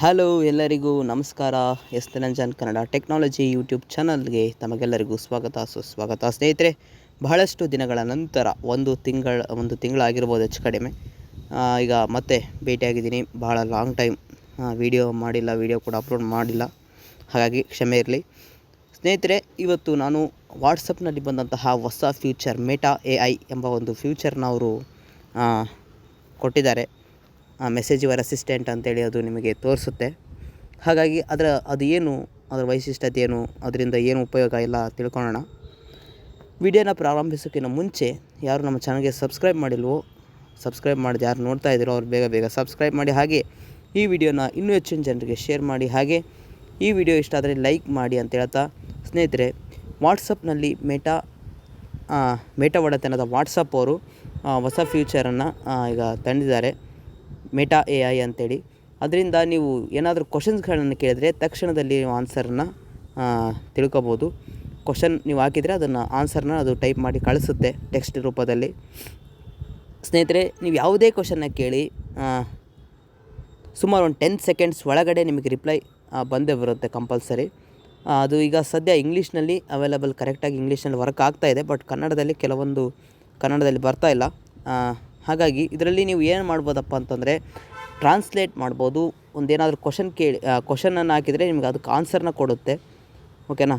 Hello ಎಲ್ಲರಿಗೂ ನಮಸ್ಕಾರ. S ಧನಂಜನ್ Kannada technology YouTube ಚಾನಲ್ಗೆ ತಮಗೆಲ್ಲರಿಗೂ ಸುಸ್ವಾಗತ. ಸ್ನೇಹಿತರೆ, ಬಹಳಷ್ಟು ದಿನಗಳ ನಂತರ ಒಂದು ತಿಂಗಳಾಗಿರ್ಬೋದು ಹೆಚ್ಚು ಕಡಿಮೆ. ಈಗ ಮತ್ತೆ ಭೇಟಿಯಾಗಿದ್ದೀನಿ. ಬಹಳ ಲಾಂಗ್ ಟೈಮ್ ವಿಡಿಯೋ ಕೂಡ ಅಪ್ಲೋಡ್ ಮಾಡಿಲ್ಲ, ಹಾಗಾಗಿ ಕ್ಷಮೆ ಇರಲಿ. ಸ್ನೇಹಿತರೆ, ಇವತ್ತು ನಾನು ವಾಟ್ಸಪ್ನಲ್ಲಿ ಬಂದಂತಹ ಹೊಸ ಫ್ಯೂಚರ್ ಮೆಟಾ AI ಎಂಬ ಒಂದು ಫ್ಯೂಚರ್ನ ಅವರು ಕೊಟ್ಟಿದ್ದಾರೆ. ಮೆಸೇಜ್ ಯುವರ್ ಅಸಿಸ್ಟೆಂಟ್ ಅಂತೇಳಿ ಅದು ನಿಮಗೆ ತೋರಿಸುತ್ತೆ. ಹಾಗಾಗಿ ಅದರ ವೈಶಿಷ್ಟ್ಯತೆ ಏನು, ಅದರಿಂದ ಏನು ಉಪಯೋಗ ಎಲ್ಲ ತಿಳ್ಕೊಳ್ಳೋಣ. ವಿಡಿಯೋನ ಪ್ರಾರಂಭಿಸೋಕ್ಕಿಂತ ಮುಂಚೆ ಯಾರು ನಮ್ಮ ಚಾನಲ್ಗೆ ಸಬ್ಸ್ಕ್ರೈಬ್ ಮಾಡಿಲ್ವೋ, ಸಬ್ಸ್ಕ್ರೈಬ್ ಮಾಡಿದೆ ಯಾರು ನೋಡ್ತಾ ಇದ್ದೀರೋ ಅವ್ರು ಬೇಗ ಸಬ್ಸ್ಕ್ರೈಬ್ ಮಾಡಿ. ಹಾಗೆ ಈ ವಿಡಿಯೋನ ಇನ್ನೂ ಹೆಚ್ಚಿನ ಜನರಿಗೆ ಶೇರ್ ಮಾಡಿ. ಹಾಗೆ ಈ ವಿಡಿಯೋ ಇಷ್ಟ ಆದರೆ ಲೈಕ್ ಮಾಡಿ ಅಂತ ಹೇಳ್ತಾ, ಸ್ನೇಹಿತರೆ, ವಾಟ್ಸಪ್ನಲ್ಲಿ ಮೆಟಾ ಒಡೆತನದ ವಾಟ್ಸಪ್ ಅವರು ಹೊಸ ಫ್ಯೂಚರನ್ನು ಈಗ ತಂದಿದ್ದಾರೆ, ಮೆಟಾ AI ಅಂತೇಳಿ. ಅದರಿಂದ ನೀವು ಏನಾದರೂ ಕ್ವಶನ್ಸ್ಗಳನ್ನು ಕೇಳಿದರೆ ತಕ್ಷಣದಲ್ಲಿ ನೀವು ಆನ್ಸರನ್ನು ತಿಳ್ಕೊಬೋದು. ಕ್ವಶನ್ ನೀವು ಹಾಕಿದರೆ ಅದನ್ನು ಆನ್ಸರ್ನ ಅದು ಟೈಪ್ ಮಾಡಿ ಕಳಿಸುತ್ತೆ ಟೆಕ್ಸ್ಟ್ ರೂಪದಲ್ಲಿ. ಸ್ನೇಹಿತರೆ, ನೀವು ಯಾವುದೇ ಕ್ವಶನ್ನ ಕೇಳಿ ಸುಮಾರು ಒಂದು 10 ಸೆಕೆಂಡ್ಸ್ ಒಳಗಡೆ ನಿಮಗೆ ರಿಪ್ಲೈ ಬಂದೇ ಬರುತ್ತೆ ಕಂಪಲ್ಸರಿ. ಅದು ಈಗ ಸದ್ಯ ಇಂಗ್ಲೀಷ್ನಲ್ಲಿ ಅವೈಲೇಬಲ್, ಕರೆಕ್ಟಾಗಿ ಇಂಗ್ಲೀಷ್ನಲ್ಲಿ ವರ್ಕ್ ಆಗ್ತಾಯಿದೆ, ಬಟ್ ಕನ್ನಡದಲ್ಲಿ ಬರ್ತಾಯಿಲ್ಲ. ಹಾಗಾಗಿ ಇದರಲ್ಲಿ ನೀವು ಏನು ಮಾಡ್ಬೋದಪ್ಪ ಅಂತಂದರೆ ಟ್ರಾನ್ಸ್ಲೇಟ್ ಮಾಡ್ಬೋದು. ಒಂದೇನಾದರೂ ಕ್ವಶನನ್ನು ಹಾಕಿದರೆ ನಿಮಗೆ ಅದಕ್ಕೆ ಆನ್ಸರ್ನ ಕೊಡುತ್ತೆ, ಓಕೆನಾ.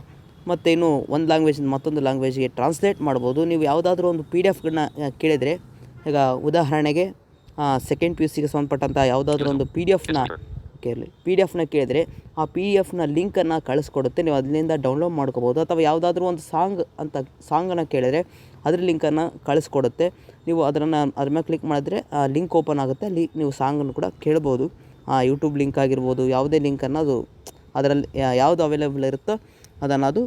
ಮತ್ತು ಇನ್ನು ಒಂದು ಲ್ಯಾಂಗ್ವೇಜಿಂದ ಮತ್ತೊಂದು ಲ್ಯಾಂಗ್ವೇಜ್ಗೆ ಟ್ರಾನ್ಸ್ಲೇಟ್ ಮಾಡ್ಬೋದು. ನೀವು ಯಾವುದಾದ್ರೂ ಒಂದು PDF ಕೇಳಿದರೆ, ಈಗ ಉದಾಹರಣೆಗೆ ಸೆಕೆಂಡ್ PUC ಗೆ ಸಂಬಂಧಪಟ್ಟಂಥ ಯಾವುದಾದ್ರೂ ಒಂದು ಪಿ ಡಿ ಎಫ್ನ ಕೇಳಿದರೆ ಆ PDF ಲಿಂಕನ್ನು ಕಳಿಸ್ಕೊಡುತ್ತೆ. ನೀವು ಅದರಿಂದ ಡೌನ್ಲೋಡ್ ಮಾಡ್ಕೋಬೋದು. ಅಥವಾ ಯಾವುದಾದ್ರೂ ಒಂದು ಸಾಂಗನ್ನು ಕೇಳಿದರೆ ಅದ್ರ ಲಿಂಕನ್ನು ಕಳಿಸ್ಕೊಡುತ್ತೆ. ನೀವು ಅದ್ರ ಮೇಲೆ ಕ್ಲಿಕ್ ಮಾಡಿದ್ರೆ ಆ ಲಿಂಕ್ ಓಪನ್ ಆಗುತ್ತೆ. ಅಲ್ಲಿ ನೀವು ಸಾಂಗನ್ನು ಕೂಡ ಕೇಳ್ಬೋದು. ಯೂಟ್ಯೂಬ್ ಲಿಂಕ್ ಆಗಿರ್ಬೋದು, ಯಾವುದೇ ಲಿಂಕನ್ನು ಅದು ಅದರಲ್ಲಿ ಯಾವುದು ಅವೈಲೇಬಲ್ ಇರುತ್ತೋ ಅದನ್ನು ಅದು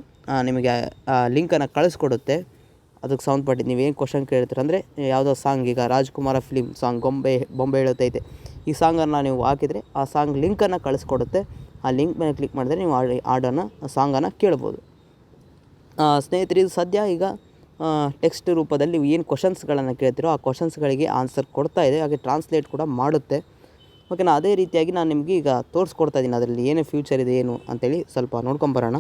ನಿಮಗೆ ಲಿಂಕನ್ನು ಕಳಿಸ್ಕೊಡುತ್ತೆ. ಅದಕ್ಕೆ ಸಂಬಂಧಪಟ್ಟಿದ್ದು ನೀವೇನು ಕ್ವಶನ್ ಕೇಳ್ತೀರ ಅಂದರೆ, ಯಾವುದೋ ಸಾಂಗ್, ಈಗ ರಾಜ್ಕುಮಾರ ಫಿಲ್ಮ್ ಸಾಂಗ್ ಬೊಂಬೆ ಹೇಳುತ್ತೈತೆ, ಈ ಸಾಂಗನ್ನು ನೀವು ಹಾಕಿದರೆ ಆ ಸಾಂಗ್ ಲಿಂಕನ್ನು ಕಳಿಸ್ಕೊಡುತ್ತೆ. ಆ ಲಿಂಕ್ ಮೇಲೆ ಕ್ಲಿಕ್ ಮಾಡಿದರೆ ನೀವು ಸಾಂಗನ್ನು ಕೇಳ್ಬೋದು. ಸ್ನೇಹಿತರೆ, ಇದು ಸದ್ಯ ಈಗ ಟೆಕ್ಸ್ಟ್ ರೂಪದಲ್ಲಿ ನೀವು ಏನು ಕ್ವಶನ್ಸ್ಗಳನ್ನು ಕೇಳ್ತೀರೋ ಆ ಕ್ವಶನ್ಸ್ಗಳಿಗೆ ಆನ್ಸರ್ ಕೊಡ್ತಾ ಇದೆ. ಹಾಗೆ ಟ್ರಾನ್ಸ್ಲೇಟ್ ಕೂಡ ಮಾಡುತ್ತೆ, ಓಕೆನಾ. ಅದೇ ರೀತಿಯಾಗಿ ನಾನು ನಿಮಗೆ ಈಗ ತೋರಿಸ್ಕೊಡ್ತಾ ಇದ್ದೀನಿ ಅದರಲ್ಲಿ ಏನೇ ಫ್ಯೂಚರ್ ಇದೆ ಏನು ಅಂತೇಳಿ. ಸ್ವಲ್ಪ ನೋಡ್ಕೊಂಬರೋಣ.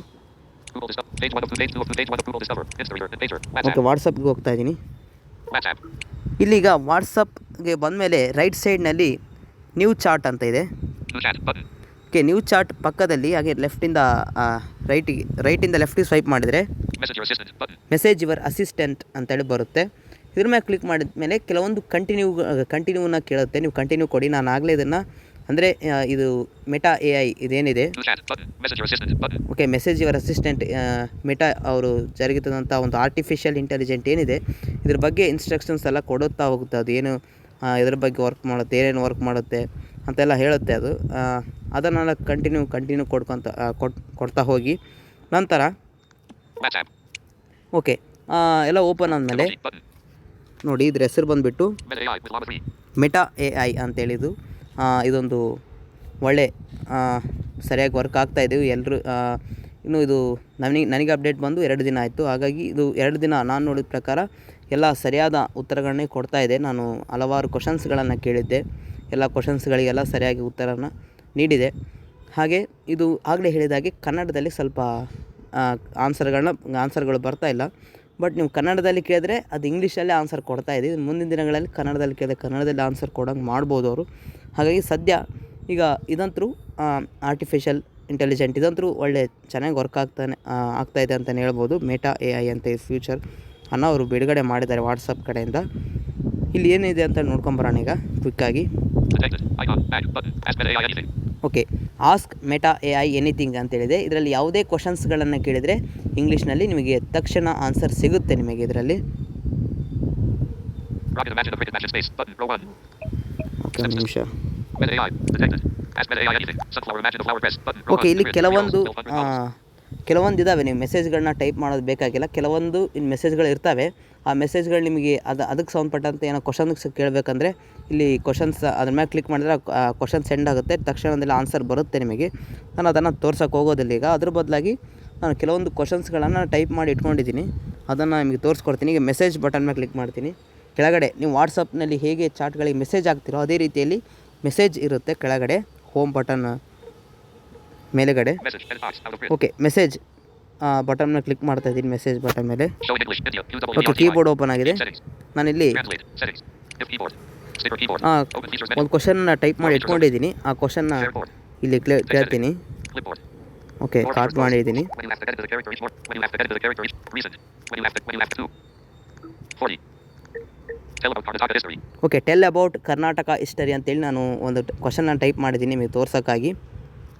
ಓಕೆ, ವಾಟ್ಸಪ್ಗೆ ಹೋಗ್ತಾ ಇದ್ದೀನಿ. ಇಲ್ಲಿಗ ವಾಟ್ಸಪ್ಗೆ ಬಂದಮೇಲೆ ರೈಟ್ ಸೈಡ್ನಲ್ಲಿ ನ್ಯೂ ಚಾಟ್ ಅಂತ ಇದೆ. ಓಕೆ, ನ್ಯೂ ಚಾಟ್ ಪಕ್ಕದಲ್ಲಿ ಹಾಗೆ ರೈಟಿಂದ ಲೆಫ್ಟಿಗೆ ಸ್ವೈಪ್ ಮಾಡಿದರೆ ಮೆಸೇಜ್ ಯುವರ್ ಅಸಿಸ್ಟೆಂಟ್ ಅಂತೇಳಿ ಬರುತ್ತೆ. ಇದ್ರ ಮೇಲೆ ಕ್ಲಿಕ್ ಮಾಡಿದ ಮೇಲೆ ಕೆಲವೊಂದು ಕಂಟಿನ್ಯೂನ ಕೇಳುತ್ತೆ. ನೀವು ಕಂಟಿನ್ಯೂ ಕೊಡಿ. ನಾನು ಆಗಲೇ ಇದನ್ನು ಅಂದರೆ ಇದು ಮೆಟಾ AI ಇದೇನಿದೆ, okay, message your assistant Meta ಅವರು ಜರುಗಿದಂಥ ಒಂದು ಆರ್ಟಿಫಿಷಿಯಲ್ ಇಂಟೆಲಿಜೆಂಟ್ ಏನಿದೆ, ಇದ್ರ ಬಗ್ಗೆ ಇನ್ಸ್ಟ್ರಕ್ಷನ್ಸ್ ಎಲ್ಲ ಕೊಡುತ್ತಾ ಹೋಗುತ್ತೆ. ಅದು ಏನು ಇದ್ರ ಬಗ್ಗೆ ವರ್ಕ್ ಮಾಡುತ್ತೆ, ಏನೇನು ವರ್ಕ್ ಮಾಡುತ್ತೆ ಅಂತೆಲ್ಲ ಹೇಳುತ್ತೆ ಅದು. ಅದನ್ನೆಲ್ಲ ಕಂಟಿನ್ಯೂ ಕೊಡ್ತಾ ಹೋಗಿ ನಂತರ ಓಕೆ ಎಲ್ಲ ಓಪನ್ ಆದಮೇಲೆ ನೋಡಿ, ಇದ್ರ ಹೆಸರು ಬಂದುಬಿಟ್ಟು ಮೆಟಾ AI ಅಂತೇಳಿದು. ಇದೊಂದು ಒಳ್ಳೆ ಸರಿಯಾಗಿ ವರ್ಕ್ ಆಗ್ತಾಯಿದ್ದೀವಿ ಎಲ್ಲರೂ. ಇನ್ನು ಇದು ನನಗೆ ಅಪ್ಡೇಟ್ ಬಂದು 2 ದಿನ ಆಯಿತು. ಹಾಗಾಗಿ ಇದು 2 ದಿನ ನಾನು ನೋಡಿದ ಪ್ರಕಾರ ಎಲ್ಲ ಸರಿಯಾದ ಉತ್ತರಗಳನ್ನೇ ಕೊಡ್ತಾ ಇದೆ. ನಾನು ಹಲವಾರು ಕ್ವಶನ್ಸ್ಗಳನ್ನು ಕೇಳಿದ್ದೆ, ಎಲ್ಲ ಕ್ವಶನ್ಸ್ಗಳಿಗೆಲ್ಲ ಸರಿಯಾಗಿ ಉತ್ತರನ ನೀಡಿದೆ. ಹಾಗೆ ಇದು ಆಗಲೇ ಹೇಳಿದಾಗೆ ಕನ್ನಡದಲ್ಲಿ ಸ್ವಲ್ಪ ಆನ್ಸರ್ಗಳು ಬರ್ತಾಯಿಲ್ಲ. ಬಟ್ ನೀವು ಕನ್ನಡದಲ್ಲಿ ಕೇಳಿದ್ರೆ ಅದು ಇಂಗ್ಲೀಷಲ್ಲೇ ಆನ್ಸರ್ ಕೊಡ್ತಾ ಇದೆ. ಮುಂದಿನ ದಿನಗಳಲ್ಲಿ ಕನ್ನಡದಲ್ಲಿ ಕೇಳಿದ್ರೆ ಕನ್ನಡದಲ್ಲಿ ಆನ್ಸರ್ ಕೊಡೋಂಗೆ ಮಾಡ್ಬೋದು ಅವರು. ಹಾಗಾಗಿ ಸದ್ಯ ಈಗ ಇದಂತರೂ ಆರ್ಟಿಫಿಷಿಯಲ್ ಇಂಟೆಲಿಜೆಂಟ್ ಇದಂತರೂ ಒಳ್ಳೆ ಚೆನ್ನಾಗಿ ವರ್ಕ್ ಆಗ್ತಾಯಿದೆ ಅಂತಲೇ ಹೇಳ್ಬೋದು. ಮೆಟಾ AI ಅಂತ ಈ ಫ್ಯೂಚರ್ ಅನ್ನು ಅವರು ಬಿಡುಗಡೆ ಮಾಡಿದ್ದಾರೆ ವಾಟ್ಸಪ್ ಕಡೆಯಿಂದ. ಇಲ್ಲಿ ಏನಿದೆ ಅಂತ ನೋಡ್ಕೊಂಬರೋಣ ಈಗ ಕ್ವಿಕ್ಕಾಗಿ. Okay, ask Meta AI anything ಅಂತೇಳಿದೆ. ಇದರಲ್ಲಿ ಯಾವುದೇ ಕ್ವಶನ್ಸ್ಗಳನ್ನು ಕೇಳಿದರೆ ಇಂಗ್ಲೀಷ್ನಲ್ಲಿ ನಿಮಗೆ ತಕ್ಷಣ ಆನ್ಸರ್ ಸಿಗುತ್ತೆ ನಿಮಗೆ ಇದರಲ್ಲಿ. ಓಕೆ, ಒಂದು ನಿಮಿಷ. ಓಕೆ, ಇಲ್ಲಿ ಕೆಲವೊಂದು ಇದ್ದಾವೆ. ನೀವು ಮೆಸೇಜ್ಗಳನ್ನ ಟೈಪ್ ಮಾಡೋದು ಬೇಕಾಗಿಲ್ಲ. ಕೆಲವೊಂದು ಮೆಸೇಜ್ಗಳು ಇರ್ತವೆ. ಆ ಮೆಸೇಜ್ಗಳು ನಿಮಗೆ ಅದಕ್ಕೆ ಸಂಬಂಧಪಟ್ಟಂತೆ ಏನೋ ಕ್ವಶನ್ಸ್ ಕೇಳಬೇಕಂದ್ರೆ ಇಲ್ಲಿ ಕ್ವಶನ್ಸ್ ಅದ್ರ ಮೇಲೆ ಕ್ಲಿಕ್ ಮಾಡಿದ್ರೆ ಕ್ವಶನ್ ಸೆಂಡ್ ಆಗುತ್ತೆ, ತಕ್ಷಣದಲ್ಲಿ ಆನ್ಸರ್ ಬರುತ್ತೆ ನಿಮಗೆ. ನಾನು ಅದನ್ನು ತೋರ್ಸೋಕ್ಕೆ ಹೋಗೋದಿಲ್ಲ ಈಗ. ಅದ್ರ ಬದಲಾಗಿ ನಾನು ಕೆಲವೊಂದು ಕ್ವಶನ್ಸ್ಗಳನ್ನು ಟೈಪ್ ಮಾಡಿ ಇಟ್ಕೊಂಡಿದ್ದೀನಿ, ಅದನ್ನು ನಿಮಗೆ ತೋರಿಸ್ಕೊಡ್ತೀನಿ. ಈಗ ಮೆಸೇಜ್ ಬಟನ್ ಮೇಲೆ ಕ್ಲಿಕ್ ಮಾಡ್ತೀನಿ. ಕೆಳಗಡೆ ನೀವು ವಾಟ್ಸಪ್ನಲ್ಲಿ ಹೇಗೆ ಚಾಟ್ಗಳಿಗೆ ಮೆಸೇಜ್ ಹಾಕ್ತಿರೋ ಅದೇ ರೀತಿಯಲ್ಲಿ ಮೆಸೇಜ್ ಇರುತ್ತೆ ಕೆಳಗಡೆ ಹೋಮ್ ಬಟನ್ ಮೇಲೆಗಡೆ. Message. Edit box. Out of print. Okay, message ಬಟನ್ನ ಕ್ಲಿಕ್ ಮಾಡ್ತಾ ಇದ್ದೀನಿ, ಮೆಸೇಜ್ ಬಟನ್ ಮೇಲೆ. Show in English. India. Okay, keyboard open ಆಗಿದೆ. Settings. ನಾನಿಲ್ಲಿ Translate. Settings. If keyboard. Sticker keyboard. Open features menu. ಒಂದು ಕ್ವಶನ್ನ ಟೈಪ್ ಮಾಡಿ ಇಟ್ಕೊಂಡಿದ್ದೀನಿ. ಆ ಕ್ವಶನ್ನ Shared ಇಲ್ಲಿ ಕೇಳ್ತೀನಿ. Clipboard. ಓಕೆ, ಕಾಪಿ ಮಾಡಿದ್ದೀನಿ. When you have to edit the character each word. When you have to edit the character each reason. When you have to 40. Tell about Karnataka history. Okay, tell about Karnataka history ಅಂತೇಳಿ ನಾನು ಒಂದು ಕ್ವಶನ್ನ type ಮಾಡಿದ್ದೀನಿ ನಿಮಗೆ ತೋರ್ಸೋಕ್ಕಾಗಿ.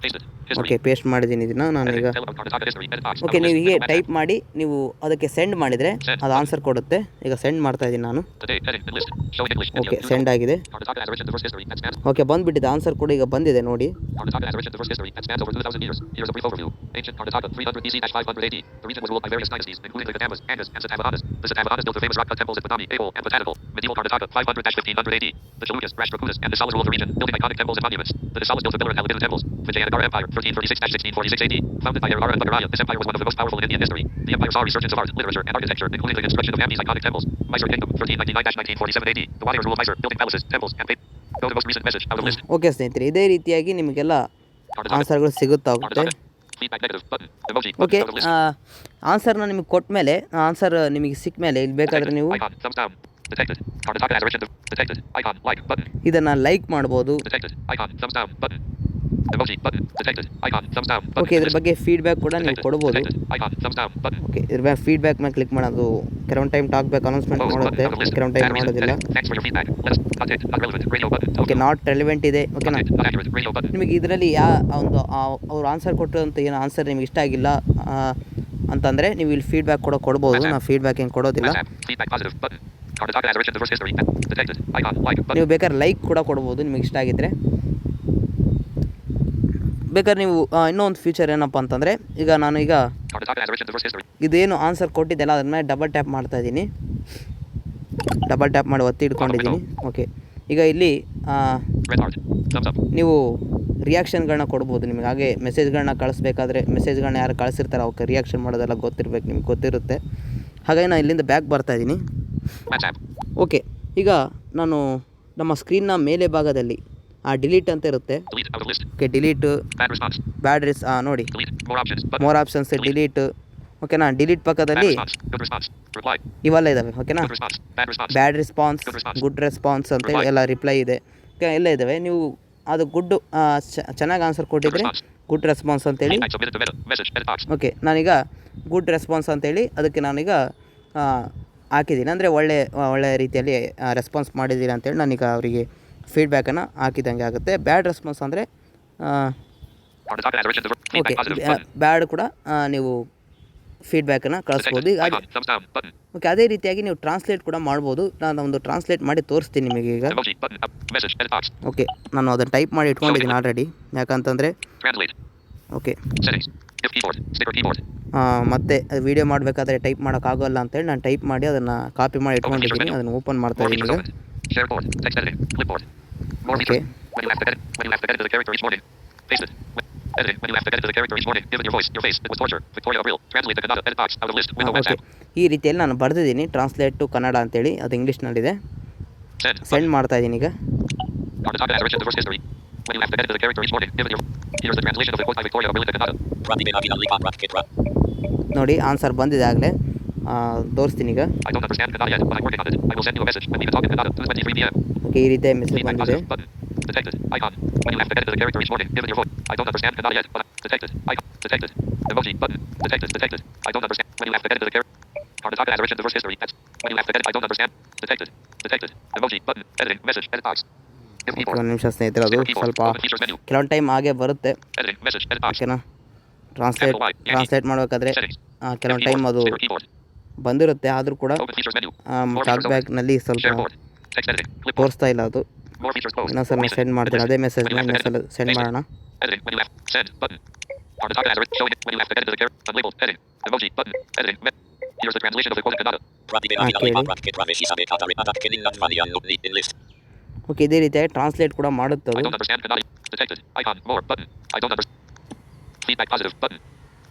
Paste it. History. Okay, paste ಮಾಡಿದ್ದೀನಿ ಇದನ್ನು ನಾನೀಗ. Tell about Karnataka history. Edit box. Okay, Out of ನೀವು list. ಹೀಗೆ Window ಟೈಪ್ ಮಾಡಿ ನೀವು ಅದಕ್ಕೆ ಸೆಂಡ್ ಮಾಡಿದರೆ Send. ಅದು ಆನ್ಸರ್ ಕೊಡುತ್ತೆ. ಈಗ ಸೆಂಡ್ ಮಾಡ್ತಾ ಇದ್ದೀನಿ ನಾನು. Today. Edit. List. Show in English. Okay, India. Send ಆಗಿದೆ. Karnataka has rich and diverse history that spans. Okay, ಬಂದುಬಿಟ್ಟಿದೆ ಆನ್ಸರ್ ಕೂಡ ಈಗ ಬಂದಿದೆ ನೋಡಿ. Karnataka has rich and diverse history that spans over 2,000 years. Here's a brief overview. Ancient Karnataka, 300 BC-500 AD. The region was ruled by various dynasties, including the Kadamas, Angas, and Satavahanas. The Satavahanas built the famous rock-cut temples at Badami, Abel, and Botanical. Medieval Karnataka, 500-1500 AD. The Chalukyas, Rashtrakutas, and the Salas ruled the region, building iconic temples and monuments. The Salas built the Pillar and Haligarh temples. Vijayanagara Empire, 1336-1646 AD. Founded by Erara and Bhagaraya, this empire was one of the most powerful in Indian history. The empire saw resurgence of art, literature, and architecture, including the construction of Hampi's iconic temples. Mysore Kingdom, 1399-1947 AD. The Wadiyars ruled Mysore, building palaces, temples, and faith. Go to most recent message, out of list. Okay ಸ್ನೇಹಿತರೆ, ಇದೇ ರೀತಿಯಾಗಿ ನಿಮಗೆಲ್ಲ ಆನ್ಸರ್ಗಳು ಸಿಗುತ್ತಾ ಹೋಗುತ್ತೆ. Feedback negative button. Emoji. Okay, Out of list. ಆನ್ಸರ್ನ ನಿಮಗೆ ಕೊಟ್ಟ ಮೇಲೆ, answer ನಿಮಗೆ ಸಿಕ್ಕ ಮೇಲೆ ಇಲ್ಲಿ ಬೇಕಾದರೆ ನೀವು Icon. Thumbs down. Detected. Karnataka has rich and detected. Icon. Like button. ಇದನ್ನು ಲೈಕ್ ಮಾಡ್ಬೋದು. Detected. Icon. Thumbs down. Button. Emoji. Button. Detected. Icon. Thumbs down. Okay, ಇದ್ರ ಬಗ್ಗೆ ಫೀಡ್ಬ್ಯಾಕ್ ಕೂಡ ನೀವು ಕೊಡ್ಬೋದು. Detected. Icon. Thumbs down. Button. Okay, ಇದ್ರ ಮೇಲೆ feedback ಮೇಲೆ ಕ್ಲಿಕ್ ಮಾಡೋದು ಕೆಲವೊಂದು time talk back announcement Pose. ಮಾಡುತ್ತೆ, Button. Out of list. ಕೆಲವೊಂದು ಟೈಮ್ Add reason. ಮಾಡೋದಿಲ್ಲ. Edit. Thanks for your feedback. List. Content. Not relevant. Radio button. Okay, not relevant ಇದೆ. ಓಕೆನಾ, Content. Not accurate. Radio button. ನಿಮಗೆ ಇದರಲ್ಲಿ ಒಂದು ಅವ್ರು answer ಕೊಟ್ಟಿರೋಂಥ ಏನು ಆನ್ಸರ್ ನಿಮಗೆ ಇಷ್ಟ ಆಗಿಲ್ಲ ಅಂತಂದರೆ ನೀವು ಇಲ್ಲಿ ಫೀಡ್ಬ್ಯಾಕ್ ಕೂಡ ಕೊಡ್ಬೋದು. ನಾವು ಫೀಡ್ಬ್ಯಾಕ್ ಏನು ಕೊಡೋದಿಲ್ಲ. WhatsApp. Feedback positive button. Karnataka has rich and diverse history. Detected. Icon. Like button. ನೀವು ಬೇಕಾದ್ರೆ ಲೈಕ್ ಕೂಡ ಕೊಡ್ಬೋದು ನಿಮಗೆ ಇಷ್ಟ ಆಗಿದ್ದರೆ. ಬೇಕಾದ್ರೆ ನೀವು ಇನ್ನೊಂದು ಫೀಚರ್ ಏನಪ್ಪ ಅಂತಂದರೆ, ಈಗ ನಾನು ಈಗ Karnataka has rich and diverse history. ಇದೇನು ಆನ್ಸರ್ ಕೊಟ್ಟಿದ್ದೆಲ್ಲ ಅದ್ರ ಮೇಲೆ ಡಬಲ್ ಟ್ಯಾಪ್ ಮಾಡ್ತಾ ಇದ್ದೀನಿ. ಡಬಲ್ ಟ್ಯಾಪ್ ಮಾಡಿ ಒತ್ತಿ ಇಟ್ಕೊಂಡಿದ್ದೀನಿ. ಓಕೆ, ಈಗ ಇಲ್ಲಿ Red heart. Thumbs up. ನೀವು ರಿಯಾಕ್ಷನ್ಗಳನ್ನ ಕೊಡ್ಬೋದು. ನಿಮಗೆ ಹಾಗೆ ಮೆಸೇಜ್ಗಳನ್ನ ಕಳಿಸ್ಬೇಕಾದ್ರೆ ಮೆಸೇಜ್ಗಳನ್ನ ಯಾರು ಕಳಿಸಿರ್ತಾರೆ ಅವಕ್ಕೆ ರಿಯಾಕ್ಷನ್ ಮಾಡೋದೆಲ್ಲ ಗೊತ್ತಿರಬೇಕು, ನಿಮ್ಗೆ ಗೊತ್ತಿರುತ್ತೆ. ಹಾಗಾಗಿ ನಾನು ಇಲ್ಲಿಂದ ಬ್ಯಾಕ್ ಬರ್ತಾಯಿದ್ದೀನಿ. WhatsApp. ಓಕೆ, ಈಗ ನಾನು ನಮ್ಮ ಸ್ಕ್ರೀನ್ನ ಮೇಲೆ ಭಾಗದಲ್ಲಿ ಡಿಲೀಟ್ ಅಂತ ಇರುತ್ತೆ. Delete. Out of list. Okay, delete, Bad response. ಬ್ಯಾಡ್ ನೋಡಿ, Delete. More options. Button. More options, delete. ಓಕೆನಾ, ಡಿಲೀಟ್ Bad ಪಕ್ಕದಲ್ಲಿ response. Good response. Reply. ಇವೆಲ್ಲ ಇದ್ದಾವೆ. ಓಕೆನಾ, Good response. Bad response. Bad response, Good response. Good response ಅಂತ ಎಲ್ಲ reply ಇದೆ. Okay, ಎಲ್ಲ ಇದ್ದಾವೆ. ನೀವು ಅದು ಚೆನ್ನಾಗಿ ಆನ್ಸರ್ ಕೊಟ್ಟಿದ್ರೆ ಗುಡ್ ರೆಸ್ಪಾನ್ಸ್ ಅಂತೇಳಿ. Feedback submitted to Meta. Message. Edit box. Okay, ನಾನೀಗ ಗುಡ್ ರೆಸ್ಪಾನ್ಸ್ ಅಂತೇಳಿ ಅದಕ್ಕೆ ನಾನೀಗ ಹಾಕಿದ್ದೀನಿ. ಅಂದರೆ ಒಳ್ಳೆ ರೀತಿಯಲ್ಲಿ ರೆಸ್ಪಾನ್ಸ್ ಮಾಡಿದ್ದೀರಿ ಅಂತೇಳಿ ನಾನೀಗ ಅವರಿಗೆ ಫೀಡ್ಬ್ಯಾಕನ್ನು ಹಾಕಿದಂಗೆ ಆಗುತ್ತೆ. ಬ್ಯಾಡ್ ರೆಸ್ಪಾನ್ಸ್ ಅಂದರೆ Karnataka has rich and diverse. Okay, Feedback positive button. ಬ್ಯಾಡ್ ಕೂಡ ನೀವು ಫೀಡ್ಬ್ಯಾಕನ್ನು ಕಳಿಸ್ಬೋದು. ಈಗ Icon. Thumbs down. Button. Okay, ಅದೇ ರೀತಿಯಾಗಿ ನೀವು ಟ್ರಾನ್ಸ್ಲೇಟ್ ಕೂಡ ಮಾಡ್ಬೋದು. ನಾನು ಒಂದು ಟ್ರಾನ್ಸ್ಲೇಟ್ ಮಾಡಿ ತೋರಿಸ್ತೀನಿ ನಿಮಗೆ ಈಗ. Emoji. Button. Up. Message. Edit box. Okay, ನಾನು ಅದನ್ನು ಟೈಪ್ ಮಾಡಿ ಇಟ್ಕೊಂಡಿದ್ದೀನಿ ಆಲ್ರೆಡಿ. ಯಾಕಂತಂದರೆ Translate. Okay, Settings. If keyboard. Sticker keyboard. ಮತ್ತೆ ವೀಡಿಯೋ ಮಾಡಬೇಕಾದ್ರೆ ಟೈಪ್ ಮಾಡೋಕ್ಕಾಗೋಲ್ಲ ಅಂತೇಳಿ ನಾನು ಟೈಪ್ ಮಾಡಿ ಅದನ್ನು ಕಾಪಿ ಮಾಡಿ ಇಟ್ಕೊಂಡಿದ್ದೀನಿ. ಅದನ್ನು ಓಪನ್ ಮಾಡ್ತಾ More ಇದ್ದೀನಿ features ಈಗ. open. Shared board. Text editing. Clipboard. More Okay. features. When you have to edit the character each morning. Paste it. Editing. When you have to edit the character each morning. Given your voice, your face. It was torture. Victoria Abril. Translate the Kannada. Edit box. Out of list. Window. Okay, WhatsApp. ಈ ರೀತಿಯಲ್ಲಿ ನಾನು ಬರೆದಿದ್ದೀನಿ translate to Kannada ಅಂತೇಳಿ. ಅದು ಇಂಗ್ಲೀಷ್ನಲ್ಲಿದೆ. Send. Send ಮಾಡ್ತಾ ಇದ್ದೀನಿ ಈಗ. Karnataka has rich and diverse history. When you have to edit the character each morning. Given your here's the translation of the quote by Victoria Abril into Kannada. ನೋಡಿ, answer ಬಂದಿದೆ ಆಗಲೇ. ತೋರಿಸ್ತೀನಿ ಈಗ. I don't understand Kannada yet, but I'm working on it. I will send you a message. I need to talk in Kannada. 2:23 p.m. Okay, ಈ ರೀತಿಯ message Feedback ಬಂದಿದೆ. positive button. Detected. Icon. When you have to edit the character each morning. Given your voice. I don't understand Kannada yet, but detected. Icon. Detected. Emoji. Button. Detected. Detected. I don't understand. When you have to edit the character. Karnataka has rich and diverse history. That's when you have to edit. I don't understand. Detected. Detected. Emoji. Button. Editing. Message. Edit box. If keyboard. ಒಂದು ನಿಮಿಷ ಸ್ನೇಹಿತರೆ, ಅದು Sticker keyboard. ಸ್ವಲ್ಪ Open features menu. ಕೆಲವೊಂದು time ಹಾಗೆ ಬರುತ್ತೆ. Editing. Message. Edit box. ಓಕೆನಾ, translate ಮಾಡಬೇಕಾದ್ರೆ Settings. ಕೆಲವೊಂದು ಟೈಮ್ ಅದು Sticker keyboard. ಬಂದಿರುತ್ತೆ. ಆದರೂ ಕೂಡ Open features menu. ಟಾಕ್ ಬ್ಯಾಕ್ನಲ್ಲಿ ಸ್ವಲ್ಪ Shared board. Text editing. Clipboard. ತೋರಿಸ್ತಾ ಇಲ್ಲ ಅದು. More features post. ಇನ್ನೊಂದ್ಸಲ ನಾನು ಸೆಂಡ್ ಮಾಡ್ತೀನಿ. ಅದೇ ಮೆಸೇಜ್ನ ಇನ್ನೊಂದ್ಸಲ ಸೆಂಡ್ ಮಾಡೋಣ. Editing. When you have send button. Karnataka has showing it when you have to edit the character. Unlabeled. Editing. Emoji. Button. Editing. Here's the translation of the quote in Kannada. Okay, ಇದೇ ರೀತಿಯಾಗಿ translate ಕೂಡ ಮಾಡುತ್ತೆ I ಅದು. don't understand Kannada. Detected. Icon. More button. I don't understand. Feedback positive button.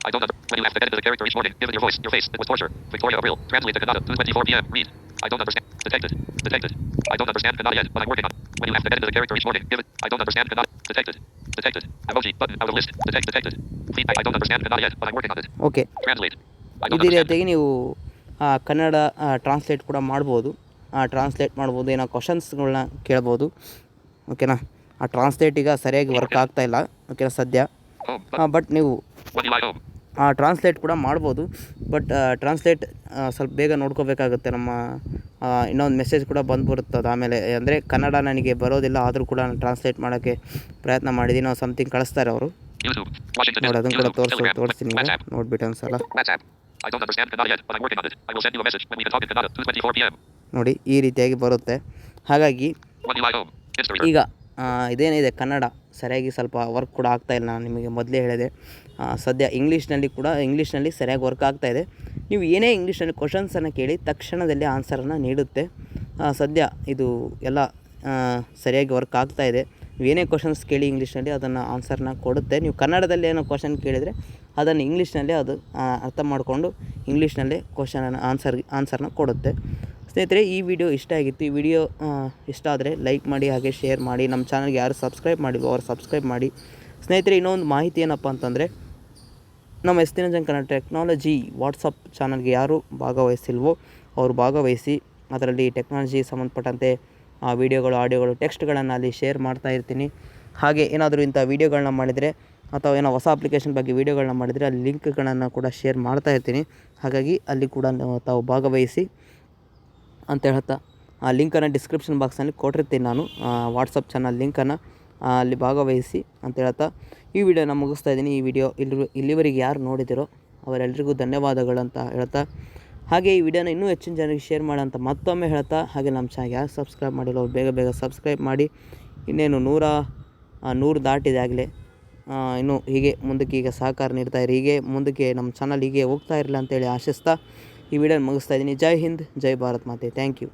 I don't understand. When you have to edit the character each morning. Given your voice, your face. It was torture. Victoria Abril. Translate the Kannada. 2:24 p.m. Read. I don't understand. Detected. Detected. I don't understand Kannada yet, but I'm working on it. When you have to edit the character each morning. Given. I don't understand Kannada. Detected. Detected. Emoji. Button. Out of list. Detected. Feedback. I don't understand. Not yet, but I'm working on it. Okay, Translate. I don't ಇದೇ understand. ರೀತಿಯಾಗಿ ನೀವು Kannada translate ಕೂಡ ಮಾಡ್ಬೋದು. Translate ಮಾಡ್ಬೋದು, ಏನೋ ಕ್ವಶನ್ಸ್ಗಳನ್ನ ಕೇಳ್ಬೋದು. ಓಕೆನಾ. ಆ ಟ್ರಾನ್ಸ್ಲೇಟ್ ಈಗ ಸರಿಯಾಗಿ ವರ್ಕ್ ಆಗ್ತಾಯಿಲ್ಲ, ಓಕೆನಾ ಸದ್ಯ. Home. Button. ಬಟ್ ನೀವು One UI home. ಟ್ರಾನ್ಸ್ಲೇಟ್ ಕೂಡ ಮಾಡ್ಬೋದು. ಬಟ್ ಟ್ರಾನ್ಸ್ಲೇಟ್ ಸ್ವಲ್ಪ ಬೇಗ ನೋಡ್ಕೋಬೇಕಾಗುತ್ತೆ. ನಮ್ಮ ಇನ್ನೊಂದು ಮೆಸೇಜ್ ಕೂಡ ಬಂದುಬಿಡುತ್ತದೆ ಆಮೇಲೆ. ಅಂದರೆ ಕನ್ನಡ ನನಗೆ ಬರೋದಿಲ್ಲ, ಆದರೂ ಕೂಡ ನಾನು ಟ್ರಾನ್ಸ್ಲೇಟ್ ಮಾಡೋಕ್ಕೆ ಪ್ರಯತ್ನ ಮಾಡಿದ್ದೀನಿ. ನಾವು ಸಮಥಿಂಗ್ ಕಳಿಸ್ತಾರೆ ಅವರು. YouTube. Washington. ನೋಡಿ, ಅದನ್ನು ಕೂಡ YouTube. Telegram. ತೋರಿಸ್ತೀನಿ ಈಗ, WhatsApp. ನೋಡಿಬಿಟ್ಟು ಒಂದು ಸಲ. WhatsApp. I don't understand Kannada yet, but I'm working on it. I will send you a message when we can talk in Kannada. 2:24 p.m. ನೋಡಿ, ಈ ರೀತಿಯಾಗಿ ಬರುತ್ತೆ. ಹಾಗಾಗಿ One UI home. History. ಈಗ ಇದೇನಿದೆ ಕನ್ನಡ ಸರಿಯಾಗಿ ಸ್ವಲ್ಪ ವರ್ಕ್ ಕೂಡ ಆಗ್ತಾಯಿಲ್ಲ. ನಾನು ನಿಮಗೆ ಮೊದಲೇ ಹೇಳಿದೆ, ಸದ್ಯ ಇಂಗ್ಲೀಷ್ನಲ್ಲಿ ಸರಿಯಾಗಿ ವರ್ಕ್ ಆಗ್ತಾಯಿದೆ. ನೀವು ಏನೇ ಇಂಗ್ಲೀಷ್ನಲ್ಲಿ ಕ್ವಶನ್ಸನ್ನು ಕೇಳಿ ತಕ್ಷಣದಲ್ಲಿ ಆನ್ಸರನ್ನು ನೀಡುತ್ತೆ. ಸದ್ಯ ಇದು ಎಲ್ಲ ಸರಿಯಾಗಿ ವರ್ಕ್ ಆಗ್ತಾಯಿದೆ. ನೀವು ಏನೇ ಕ್ವಶನ್ಸ್ ಕೇಳಿ ಇಂಗ್ಲೀಷ್ನಲ್ಲಿ ಅದನ್ನು ಆನ್ಸರ್ನ ಕೊಡುತ್ತೆ. ನೀವು ಕನ್ನಡದಲ್ಲಿ ಏನೋ ಕ್ವಶನ್ ಕೇಳಿದರೆ ಅದನ್ನು ಇಂಗ್ಲೀಷ್ನಲ್ಲೇ ಅದು ಅರ್ಥ ಮಾಡಿಕೊಂಡು ಇಂಗ್ಲೀಷ್ನಲ್ಲೇ ಆನ್ಸರ್ನ ಕೊಡುತ್ತೆ. ಸ್ನೇಹಿತರೆ, ಈ ವಿಡಿಯೋ ಇಷ್ಟ ಆಗಿತ್ತು. ಈ ವಿಡಿಯೋ ಇಷ್ಟ ಆದರೆ ಲೈಕ್ ಮಾಡಿ, ಹಾಗೆ ಶೇರ್ ಮಾಡಿ. ನಮ್ಮ ಚಾನಲ್ಗೆ ಯಾರು ಸಬ್ಸ್ಕ್ರೈಬ್ ಮಾಡಿಲ್ವೋ ಅವ್ರು ಸಬ್ಸ್ಕ್ರೈಬ್ ಮಾಡಿ. ಸ್ನೇಹಿತರೆ, ಇನ್ನೊಂದು ಮಾಹಿತಿ ಏನಪ್ಪ ಅಂತಂದರೆ, ನಮ್ಮ S Niranjan Kannada technology WhatsApp ಚಾನಲ್ಗೆ ಯಾರು ಭಾಗವಹಿಸಿಲ್ವೋ ಅವರು ಭಾಗವಹಿಸಿ. ಅದರಲ್ಲಿ ಟೆಕ್ನಾಲಜಿ ಸಂಬಂಧಪಟ್ಟಂತೆ ವೀಡಿಯೋಗಳು, ಆಡಿಯೋಗಳು, ಟೆಕ್ಸ್ಟ್ಗಳನ್ನು ಅಲ್ಲಿ ಶೇರ್ ಮಾಡ್ತಾ ಇರ್ತೀನಿ. ಹಾಗೆ ಏನಾದರೂ ಇಂಥ ವೀಡಿಯೋಗಳನ್ನ ಮಾಡಿದರೆ ಅಥವಾ ಏನೋ ಹೊಸ ಅಪ್ಲಿಕೇಶನ್ ಬಗ್ಗೆ ವೀಡಿಯೋಗಳನ್ನ ಮಾಡಿದರೆ ಅಲ್ಲಿ ಲಿಂಕ್ಗಳನ್ನು ಕೂಡ ಶೇರ್ ಮಾಡ್ತಾ ಇರ್ತೀನಿ. ಹಾಗಾಗಿ ಅಲ್ಲಿ ಕೂಡ ತಾವು ಭಾಗವಹಿಸಿ ಅಂತ ಹೇಳ್ತಾ ಆ ಲಿಂಕನ್ನು ಡಿಸ್ಕ್ರಿಪ್ಷನ್ ಬಾಕ್ಸ್ನಲ್ಲಿ ಕೊಟ್ಟಿರ್ತೀನಿ ನಾನು, ವಾಟ್ಸಪ್ ಚಾನಲ್ ಲಿಂಕನ್ನು. ಅಲ್ಲಿ ಭಾಗವಹಿಸಿ ಅಂತ ಹೇಳ್ತಾ ಈ ವಿಡಿಯೋನ ಮುಗಿಸ್ತಾ ಇದ್ದೀನಿ. ಈ ವಿಡಿಯೋ ಇಲ್ಲಿವರೆಗೆ ಯಾರು ನೋಡಿದಿರೋ ಅವರೆಲ್ಲರಿಗೂ ಧನ್ಯವಾದಗಳು ಅಂತ ಹೇಳ್ತಾ, ಹಾಗೆ ಈ ವಿಡಿಯೋನ ಇನ್ನೂ ಹೆಚ್ಚಿನ ಜನರಿಗೆ ಶೇರ್ ಮಾಡೋಂತ ಮತ್ತೊಮ್ಮೆ ಹೇಳ್ತಾ, ಹಾಗೆ ನಮ್ಮ ಚಾನಲ್ಗೆ ಯಾರು ಸಬ್ಸ್ಕ್ರೈಬ್ ಮಾಡಿಲ್ಲ ಅವ್ರು ಬೇಗ ಸಬ್ಸ್ಕ್ರೈಬ್ ಮಾಡಿ. ಇನ್ನೇನು 100 ದಾಟಿದೆ ಆಗಲೇ. ಇನ್ನೂ ಹೀಗೆ ಮುಂದಕ್ಕೆ ಈಗ ಸಹಕಾರ ನೀಡ್ತಾಯಿರಿ. ಹೀಗೆ ಮುಂದಕ್ಕೆ ನಮ್ಮ ಚಾನಲ್ ಹೀಗೆ ಹೋಗ್ತಾ ಇರಲಿಲ್ಲ ಅಂತೇಳಿ ಆಶಿಸ್ತಾ ಈ ವಿಡಿಯೋನ ಮುಗಿಸ್ತಾ ಇದ್ದೀನಿ. ಜೈ ಹಿಂದ್, ಜೈ ಭಾರತ್ ಮಾತೆ. Thank you.